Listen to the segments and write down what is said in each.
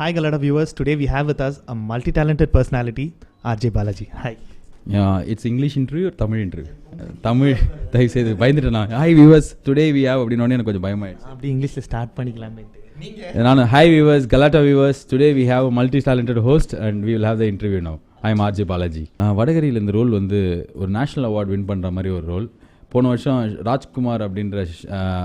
Hi, Galada viewers. Today we have with us a multi-talented personality, RJ Balaji. Hi. It's English interview or Tamil interview? Tamil, தயவு செய்து பயந்துட்டேன். Hi viewers, today we have அப்படினோடனே எனக்கு கொஞ்சம் பயமாயிடுச்சு. அப்படி இங்கிலீஷ்ல start பண்ணிக்கலாமே. நான் Hi viewers, Galata viewers, today we have a multi-talented host and we will have the interview now. I am RJ Balaji. வடகரியில் இந்த role வந்து ஒரு நேஷனல் அவார்ட் வின் பண்ணுற மாதிரி ஒரு ரோல். போன வருஷம் ராஜ்குமார் அப்படின்ற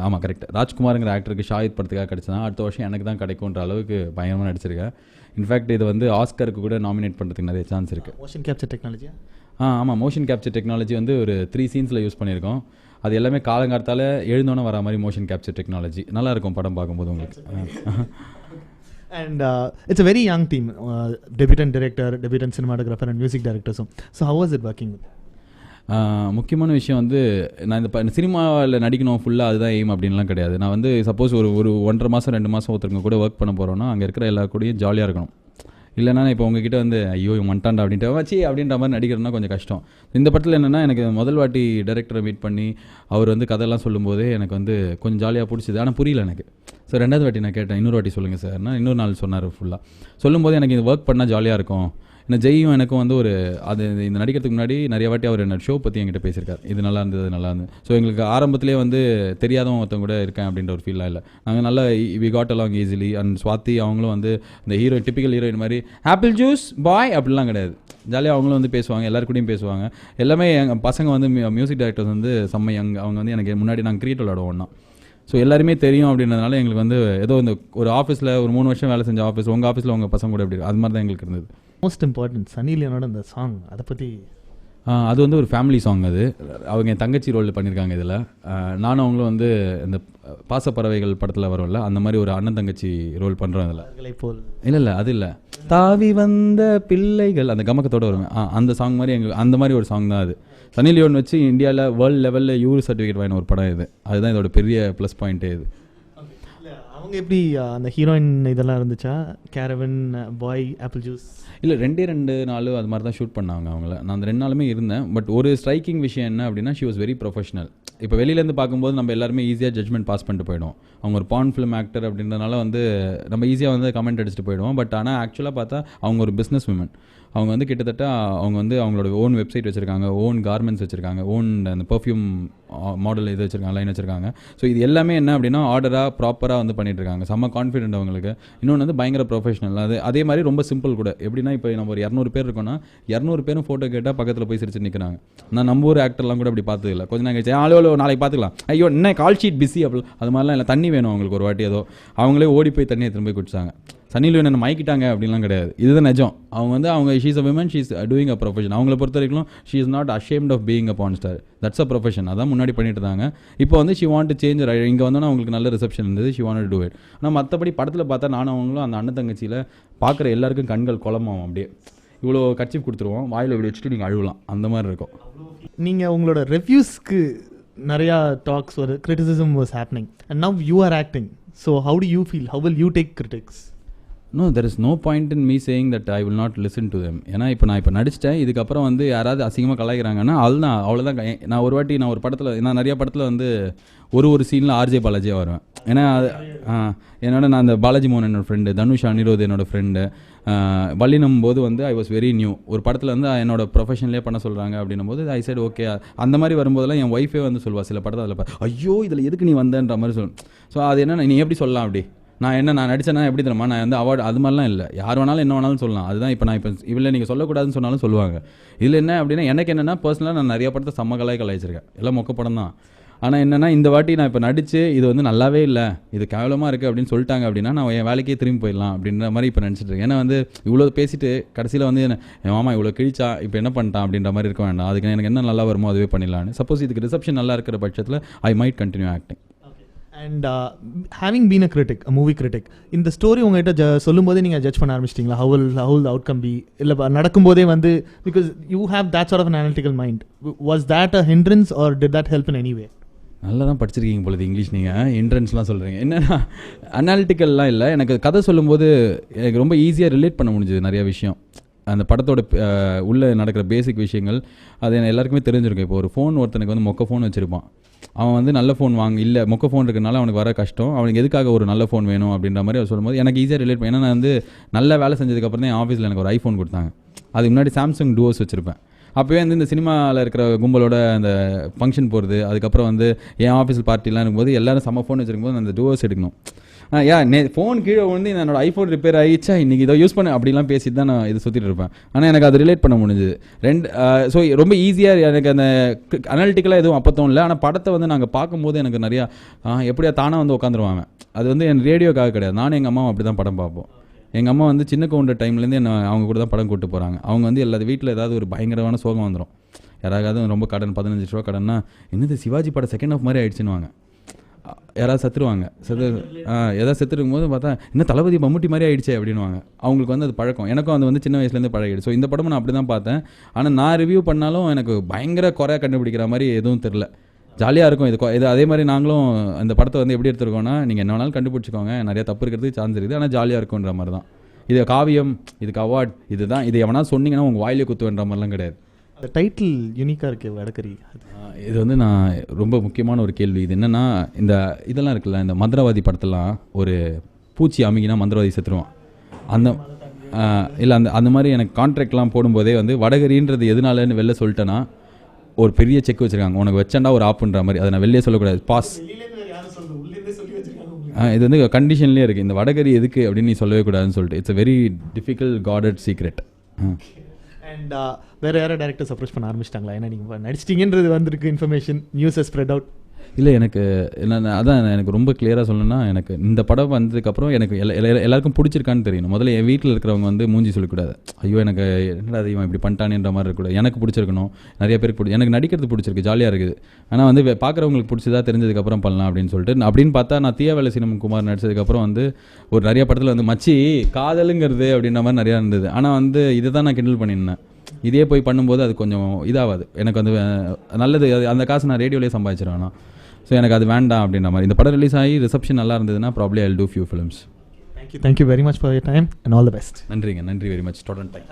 ஆமாம் கரெக்ட் ராஜ்குமாருங்கிற ஆக்டருக்கு ஷாஹித் படத்துக்காக கிடச்சதான். அடுத்த வருஷம் எனக்கு தான் கிடைக்குன்ற அளவுக்கு பயங்கரமாக நடிச்சிருக்கேன். இன்ஃபேக்ட் இது வந்து ஆஸ்கருக்கு கூட நாமினேட் பண்ணுறதுக்கு நிறைய சான்ஸ் இருக்குது. மோஷன் கேப்சர் டெக்னாலஜி ஆமாம், மோஷன் கேப்சர் டெக்னாலஜி வந்து ஒரு 3 சீன்ஸில் யூஸ் பண்ணியிருக்கோம். அது எல்லாமே காலங்காலத்தால் எழுந்தோன்னே வர மாதிரி மோஷன் கேப்சர் டெக்னாலஜி. நல்லாயிருக்கும் படம் பார்க்கும்போது உங்களுக்கு. And it's a very young team, debutant director, debutant cinematographer and music director. So how was it working with? முக்கியமான விஷயம் வந்து நான் இந்த சினிமாவில் நடிக்கணும் ஃபுல்லாக அதுதான் எய்ம் அப்படின்லாம் கிடையாது. நான் வந்து சப்போஸ் ஒரு 1.5 மாதம் 2 மாதம் ஒருத்தருங்க கூட ஒர்க் பண்ண போகிறோன்னா அங்கே இருக்கிற எல்லா கூடயும் ஜாலியாக இருக்கணும். இல்லைனா இப்போ உங்ககிட்ட வந்து ஐயோ மண்டாண்டா அப்படின்ட்டு வச்சு அப்படின்ற மாதிரி நடிக்கிறதுனா கொஞ்சம் கஷ்டம். இந்த படத்தில் என்னென்னா எனக்கு முதல் வாட்டி டைரக்டரை மீட் பண்ணி அவர் வந்து கதையெல்லாம் சொல்லும்போதே எனக்கு வந்து கொஞ்சம் ஜாலியாக பிடிச்சிது. ஆனால் புரியல எனக்கு. ஸோ 2வது வாட்டி நான் கேட்டேன், இன்னொரு வாட்டி சொல்லுங்கள் சார்னா இன்னொரு நாள் சொன்னார். ஃபுல்லாக சொல்லும்போது எனக்கு இது ஒர்க் பண்ணால் ஜாலியாக இருக்கும். ஏன்னா ஜெய்யும் எனக்கும் வந்து ஒரு அது இந்த நடிக்கிறதுக்கு முன்னாடி நிறைய வாட்டி அவர் என்ன ஷோ பற்றி என்கிட்ட பேசியிருக்கார். இது நல்லா இருந்தது நல்லா இருந்தது. ஸோ எங்களுக்கு ஆரம்பத்திலே வந்து தெரியாதவங்க ஒருத்தவங்க கூட இருக்கேன் அப்படின்ற ஒரு ஃபீலாக இல்லை. நாங்கள் நல்லா we got along easily. And Swathi அவங்களும் வந்து இந்த ஹீரோயின் டிப்பிக்கல் ஹீரோயின் மாதிரி ஆப்பிள் ஜூஸ் பாய் அப்படிலாம் கிடையாது. ஜாலியாக அவங்களும் வந்து பேசுவாங்க, எல்லாருக்கூடையும் பேசுவாங்க. எல்லாமே எங்கள் பசங்க வந்து மியூசிக் டைரக்டர்ஸ் வந்து செம்மை அவங்க வந்து எனக்கு முன்னாடி நாங்கள் கிரியேட் விளாடுவோம் ஒன்றா. ஸோ எல்லாருமே தெரியும் அப்படின்றதுனால எங்களுக்கு வந்து ஏதோ இந்த ஒரு ஆஃபீஸில் ஒரு 3 வருஷம் வேலை செஞ்ச ஆஃபீஸ் உங்கள் ஆஃபீஸில் உங்கள் பசங்க கூட எப்படி அது மாதிரி தான் எங்களுக்கு இருந்தது. மோஸ்ட் இம்பார்ட்டன்ட் சன்னி லியோனோட அந்த சாங் அதை பற்றி அது வந்து ஒரு ஃபேமிலி சாங். அது அவங்க என் தங்கச்சி ரோலில் பண்ணியிருக்காங்க. இதில் நானும் அவங்களும் வந்து இந்த பாசப்பறவைகள் படத்தில் வரும்ல அந்த மாதிரி ஒரு அண்ணன் தங்கச்சி ரோல் பண்ணுறோம். இதில் போல் இல்லை அது இல்லை தாவி வந்த பிள்ளைகள் அந்த கமக்கத்தோடு வருவேன். அந்த சாங் மாதிரி எங்களுக்கு அந்த மாதிரி ஒரு சாங் தான் அது. சன்னி லியோன் வச்சு இந்தியாவில் வேர்ல்டு லெவலில் யூர் சர்டிஃபிகேட் வாங்கின ஒரு படம் இது. அதுதான் இதோட பெரிய ப்ளஸ் பாயிண்ட்டே இது. அவங்க எப்படி அந்த ஹீரோயின் இதெல்லாம் இருந்துச்சா? கேரவன் பாய் ஆப்பிள் ஜூஸ் இல்லை 2 நாள் அது மாதிரி தான் ஷூட் பண்ணாங்க அவங்கள. நான் அந்த 2 நாளுமே இருந்தேன். பட் ஒரு ஸ்ட்ரைக்கிங் விஷயம் என்ன அப்படின்னா ஷி வாஸ் வெரி ப்ரொஃபஷனல். இப்போ வெளியிலேருந்து பார்க்கும்போது நம்ம எல்லாருமே ஈஸியாக ஜட்மெண்ட் பாஸ் பண்ணிட்டு போயிடுவோம். அவங்க ஒரு பான் ஃபிலிம் ஆக்டர் அப்படின்றனால வந்து நம்ம ஈஸியாக வந்து கமெண்ட் அடிச்சுட்டு போயிடுவோம். பட் ஆனால் ஆக்சுவலாக பார்த்தா அவங்க ஒரு பிஸ்னஸ் உமன். அவங்க வந்து கிட்டத்தட்ட அவங்க வந்து அவங்களோட ஓன் வெப்சைட் வச்சுருக்காங்க, ஓன் கார்மெண்ட்ஸ் வச்சுருக்காங்க, ஓன் அந்த பர்ஃப்யூம் மாடல் இது வச்சுருக்காங்க, லைன் வச்சுருக்காங்க. ஸோ இது எல்லாமே என்ன அப்படின்னா ஆர்டராக ப்ராப்பராக வந்து பண்ணிட்டுருக்காங்க. செம்ம கான்ஃபிடென்ட் அவங்களுக்கு. இன்னொன்று வந்து பயங்கர ப்ரொஃபஷனல். அதே மாதிரி ரொம்ப சிம்பிள் கூட. எப்படின்னா இப்போ நம்ம ஒரு 200 பேர் இருக்கோன்னா 200 பேரும் ஃபோட்டோ கேட்டால் பக்கத்தில் போய் சிரிச்சு நிற்கிறாங்க. நான் நம்ம ஊர் ஆக்டர்லாம் கூட அப்படி பார்த்ததில்ல. கொஞ்சம் நாங்கள் ஆளோ நாளைக்கு பார்த்துக்கலாம், ஐயோ என்ன கால் ஷீட் பிஸி அப்படி அது மாதிரிலாம் இல்லை. தண்ணி வேணும் அவங்களுக்கு ஒரு வாட்டி ஏதோ அவங்களே ஓடி போய் தண்ணியை திரும்ப போய் குடிச்சாங்க. சன்னி லியோன் என்ன மயக்கிட்டாங்க அப்படின்லாம் கிடையாது. இதுதான் நிஜம். அவங்க she's a woman, she's doing a profession. அவங்கள பொறுத்த வரைக்கும் she is not ashamed of being a porn star. That's a profession. அதான் முன்னாடி பண்ணிட்டு இருந்தாங்க. இப்போ வந்து ஷி வாண்ட் டு சேஞ்ச். இங்கே வந்தோன்னா அவங்களுக்கு நல்ல ரிசப்ஷன் இருந்தது. She want to do it. ஆனால் மற்றபடி படத்தில் பார்த்தா நானும் அவங்களும் அந்த அண்ணன் தங்கச்சியில் பார்க்குற எல்லாருக்கும் கண்கள் குழம்பாகும். அப்படியே இவ்வளோ கட்சிப் கொடுத்துருவோம், வாயில் இப்படி வச்சுட்டு நீங்கள் அழுவலாம், அந்த மாதிரி இருக்கும். நீங்கள் உங்களோட ரிவ்யூஸ்க்கு நிறையா டாக்ஸ் ஒரு criticism was happening and now you are acting. So how do you feel? How will you take critics? No, there is no point in me saying that I will not listen to them. ஏன்னா இப்போ நடிச்சிட்டேன். இதுக்கப்புறம் வந்து யாராவது அசிங்கமாக கலாய்க்கிறாங்கன்னா அவ்வளோதான். நான் ஒரு படத்தில் நான் நிறைய படத்தில் வந்து ஒரு சீனில் RJ பாலாஜியாக வருவேன். ஏன்னா நான் அந்த பாலாஜி மோகன் என்னோடய ஃப்ரெண்டு, தனுஷ் அனிரோத் என்னோடய ஃப்ரெண்டு. வள்ளினும் போது வந்து ஐ வாஸ் வெரி நியூ. ஒரு படத்தில் வந்து என்னோட ப்ரொஃபஷன்லேயே பண்ண சொல்கிறாங்க அப்படின்னும் போது ஐ சைட் ஓகே. அந்த மாதிரி வரும்போதெல்லாம் என் ஒய்ஃபே வந்து சொல்லுவாள் சில படத்தில் அதில் ஐயோ இதில் எதுக்கு நீ வந்தன்ற மாதிரி சொல்லும். ஸோ அது என்ன நீ எப்படி சொல்லலாம் அப்படி? நான் நடித்தேன்னா எப்படி தெரியுமா, நான் வந்து அவார்டு அது மாதிரிலாம் இல்லை. யார் வேணாலும் என்ன வேணாலும் சொல்லலாம். அதுதான் இப்போ நான் இவ்வளோ நீங்கள் சொல்லக்கூடாதுன்னு சொன்னாலும் சொல்லுவாங்க. இதில் என்ன அப்படின்னா எனக்கு என்னென்னா பர்சனலாக நான் நிறைய படத்தை செம்ம கலாய்ச்சிருக்கேன். எல்லாம் மொக்க படம் தான். ஆனால் என்னென்னா இந்த வாட்டி நான் இப்போ நடித்து இது வந்து நல்லாவே இல்லை, இது கேவலமாக இருக்குது அப்படின்னு சொல்லிட்டாங்க அப்படின்னா நான் என் வேலைக்கே திரும்பி போயிடலாம் அப்படின்ற மாதிரி இப்போ நினச்சிட்டு இருக்கேன். ஏன்னா வந்து இவ்வளோ பேசிட்டு கடைசியில் வந்து என் மாமா இவ்வளோ கிழிச்சா இப்போ என்ன பண்ணிட்டான் அப்படின்ற மாதிரி இருக்க வேண்டாம். அதுக்கு எனக்கு என்ன நல்லா வருமோ அதுவே பண்ணிடலான்னு. சப்போஸ் இதுக்கு ரிசப்ஷன் நல்லா இருக்கிற பட்சத்தில் I might continue acting. And having been a critic, a movie critic, இந்த ஸ்டோரி உங்கள்கிட்ட சொல்லும்போதே நீங்கள் ஜட்ஜ் பண்ண ஆரம்பிச்சிட்டிங்களா? How will outcome be? இல்லை நடக்கும்போதே வந்து because you have that sort of an analytical mind. Was that a hindrance or did that help in any way? நல்லா தான் படிச்சிருக்கீங்க பொழுது இங்கிலீஷ். நீங்கள் ஹிண்ட்ரன்ஸ்லாம் சொல்கிறீங்க. என்னென்னா அனாலிட்டிக்கல்லாம் இல்லை. எனக்கு கதை சொல்லும்போது எனக்கு ரொம்ப ஈஸியாக ரிலேட் பண்ண முடிஞ்சுது நிறைய விஷயம். அந்த படத்தோட உள்ளே நடக்கிற பேசிக் விஷயங்கள் அது எல்லாருக்குமே தெரிஞ்சிருக்கும். இப்போ ஒரு ஃபோன் ஒருத்தனுக்கு வந்து மொக்க ஃபோன் வச்சுருப்பான். அவன் வந்து நல்ல ஃபோன் இல்லை மொக்க ஃபோன் இருக்கனால அவனுக்கு வர கஷ்டம், அவனுக்கு எதுக்காக ஒரு நல்ல ஃபோன் வேணும் அப்படின்ற மாதிரி அவர் சொல்லும்போது எனக்கு ஈஸியாக ரிலேட் பண்ணி. ஏன்னா நான் வந்து நல்ல வேலை செஞ்சதுக்கப்புறம் தான் என் ஆஃபீஸில் எனக்கு ஒரு ஐஃபோன் கொடுத்தாங்க. அதுக்கு முன்னாடி சாம்சங் டுவோஸ் வச்சுருப்பேன். அப்போவே வந்து இந்த சினிமாவில் இருக்கிற கும்பலோட அந்த ஃபங்க்ஷன் போகிறது, அதுக்கப்புறம் வந்து என் ஆஃபீஸில் பார்ட்டிலாம் இருக்கும்போது எல்லோரும் செம்ம ஃபோன் வச்சுருக்கும்போது அந்த டுவோஸ் எடுக்கணும். ஃபோன் கீழே வந்து என்னோட ஐஃபோன் ரிப்பேர் ஆகிடுச்சா இன்றைக்கி இதை யூஸ் பண்ண அப்படிலாம் பேசிட்டு தான் நான் இது சுற்றிட்டு இருப்பேன். ஆனால் எனக்கு அது ரிலேட் பண்ண முடிஞ்சுது. ஸோ ரொம்ப ஈஸியாக எனக்கு அந்த அனாலிட்டிக்கலாக எதுவும் அப்போ தோணல. ஆனால் படத்தை வந்து நாங்கள் பார்க்கும்போது எனக்கு நிறையா எப்படியா தானாக வந்து உட்காந்துருவாங்க. அது வந்து என் ரேடியோக்காக கிடையாது, நானும் எங்கள் அம்மாவும் அப்படி தான் படம் பார்ப்போம். எங்கள் அம்மா வந்து சின்ன கவுண்டர் டைம்லேருந்து என்ன அவங்க கூட தான் படம் கூப்பிட்டு போகிறாங்க. அவங்க வந்து எல்லா வீட்டில் ஏதாவது ஒரு பயங்கரமான சோகம் வந்துடும், யாராவது ரொம்ப கடன் 15 ரூபா கடன்னா என்னது சிவாஜி படம் செகண்ட் ஆஃப் மாதிரி ஆயிடுச்சுன்னு யாராவது செத்துருவாங்க. எதாவது செத்துருக்கும் போது பார்த்தா இன்னும் தளபதி மம்முட்டி மாதிரி ஆயிடுச்சு அப்படின்வாங்க. அவங்களுக்கு வந்து அது பழக்கம். எனக்கும் அது வந்து சின்ன வயசுலேருந்து பழகிடுச்சு. ஸோ இந்த படம் நான் அப்படி தான் பார்த்தேன். ஆனால் நான் ரிவ்யூ பண்ணாலும் எனக்கு பயங்கர குறையாக கண்டுபிடிக்கிற மாதிரி எதுவும் தெரில. ஜாலியாக இருக்கும் இது அதே மாதிரி நாங்களும் அந்த படத்தை வந்து எப்படி எடுத்துருக்கோன்னா நீங்கள் என்ன வேணாலும் கண்டுபிடிச்சிக்கோங்க, நிறைய தப்பு இருக்கிறதுக்கு சான்ஸ் இருக்குது, ஆனால் ஜாலியாக இருக்குன்ற மாதிரி தான். இது காவியம், இதுக்கு அவார்ட், இதுதான், இது எவனா சொன்னீங்கன்னா உங்கள் வாயிலே குத்துவேன்ற மாதிரிலாம் கிடையாது. அந்த டைட்டில் யூனிக்காக இருக்கு வடகரி. இது வந்து நான் ரொம்ப முக்கியமான ஒரு கேள்வி. இது என்னென்னா இதெல்லாம் இருக்குல்ல, இந்த மந்திரவாதி படத்தெல்லாம் ஒரு பூச்சி அமுகினா மந்திரவாதி செத்துருவான். இல்லை அந்த மாதிரி எனக்கு கான்ட்ராக்ட்லாம் போடும்போதே வந்து வடகரின்றது எதனாலன்னு வெளில சொல்லிட்டேன்னா ஒரு பெரிய செக் வச்சுருக்காங்க, உனக்கு வச்சேன்டா ஒரு ஆப்புன்ற மாதிரி. அதை நான் வெளியே சொல்லக்கூடாது, பாஸ். இது வந்து கண்டிஷன்லேயே இருக்குது, இந்த வடகரி எதுக்கு அப்படின்னு நீ சொல்லவே கூடாதுன்னு சொல்லிட்டு. It's a very difficult guarded secret. And வேறு யாரும் டேரக்டர்ஸ் அப்ரோச் பண்ண ஆரம்பிச்சிட்டாங்களா? ஏன்னா நீங்கள் நடிச்சிட்டிங்கன்றது வந்திருக்கு இன்ஃபர்மேஷன், நியூஸை ஸ்ப்ரெட் அவுட். இல்லை எனக்கு அதான் எனக்கு ரொம்ப கிளியராக சொல்லணும்னா, எனக்கு இந்த படம் வந்ததுக்கப்புறம் எனக்கு எல்லாருக்கும் பிடிச்சிருக்கான்னு தெரியணும். முதல்ல என் வீட்டில் இருக்கிறவங்க வந்து மூஞ்சி சொல்லக்கூடாது, ஐயோ எனக்கு என்னடா இவன் இப்படி பண்ணிட்டானேன்ற மாதிரி இருக்கக்கூடாது. எனக்கு பிடிச்சிருக்கணும், நிறைய பேருக்கு எனக்கு நடிக்கிறது பிடிச்சிருக்கு, ஜாலியாக இருக்குது. ஆனால் வந்து பார்க்குறவங்களுக்கு பிடிச்சதா தெரிஞ்சதுக்கப்புறம் பண்ணலாம் அப்படின்னு சொல்லிட்டு. அப்படின்னு பார்த்தா நான் தீயாவேலை சிவகுமார் நடிச்சதுக்கப்புறம் வந்து ஒரு நிறைய படத்தில் வந்து மச்சி காதலுங்கிறது அப்படின்ற மாதிரி நிறையா இருந்தது. ஆனால் வந்து இதை தான் நான் கிண்டல் பண்ணியிருந்தேன். இதே போய் பண்ணும்போது அது கொஞ்சம் இதாகாது எனக்கு வந்து நல்லது. அந்த காசு நான் ரேடியோலேயே சம்பாதிச்சிருவேன். ஸோ எனக்கு அது வேண்டாம் அப்படின்ற மாதிரி. இந்த படம் ரிலீஸ் ஆகி ரிசப்ஷன் நல்லா இருந்ததுன்னா probably I will do few films. Thank you very much for your time and all the best. நன்றிங்க, நன்றி வெரி மச். தொடர்ந்து